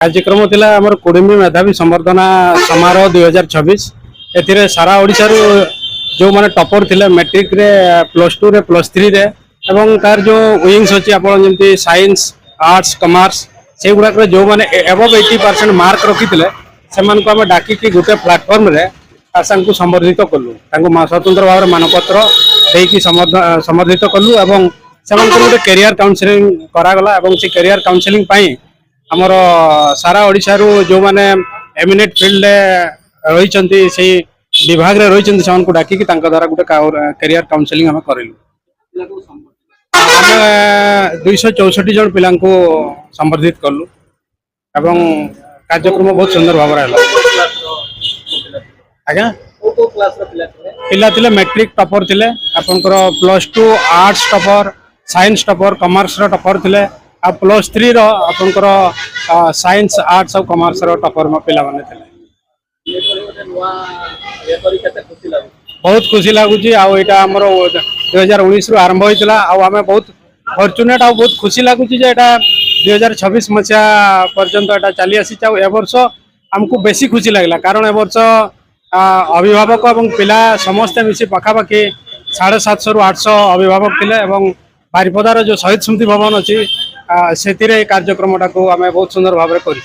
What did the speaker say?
कार्यक्रम थिला हमर कुड़िमी मेधावी संवर्धना समारोह 2026 एथिरे सारा ओडिसा रु जो माने टॉपर थिले मैट्रिक रे +2 रे +3 रे एवं तार जो विंग्स अछि आपण जेंति साइंस आर्ट्स कॉमर्स से गुडा करे जो माने अबव 80% मार्क रखिथिले सेमान को हम डाकी की गुटे प्लेटफॉर्म रे आसान को संवर्धित कलु तांको स्वतंत्र भाव मानपत्र देई की संवर्धित कलु एवं सेमान को गुटे करियर काउंसलिंग करा गला एवं से करियर काउंसलिंग पई हमर सारा ओडिसा रु जो माने एमिनेट फील्ड रही से विभाग रे रही से डाकी द्वारा गोटे करियर काउंसलिंग हम करेलु 264 जन पिला संवर्धित कलु एवं कार्यक्रम बहुत सुंदर भाव आज्ञा पिला थिले मैट्रिक टॉपर थिले आपनकर +2 arts topper science topper commerce रो टॉपर थिले आ +3 रो आपनकर साइंस आर्ट्स और कॉमर्स रो टॉपर म पिला माने थिले बहुत खुशी लगुच आईटा आमर 2019 रु आरंभ होता आम बहुत फॉर्चुनेट आ बहुत खुशी लगुच 2026 मसीहा पर्यंत एटा चली आसी वर्ष आमको बेसी खुशी लगला कारण ए वर्ष अभिभावक और पिला समस्ते मिसी पखापाखि 750 रु 800 अभिभावक थिले एवं बारिपदार जो शहीद स्मृति भवन अच्छी से कार्यक्रम टाक आम बहुत सुंदर भाव में कर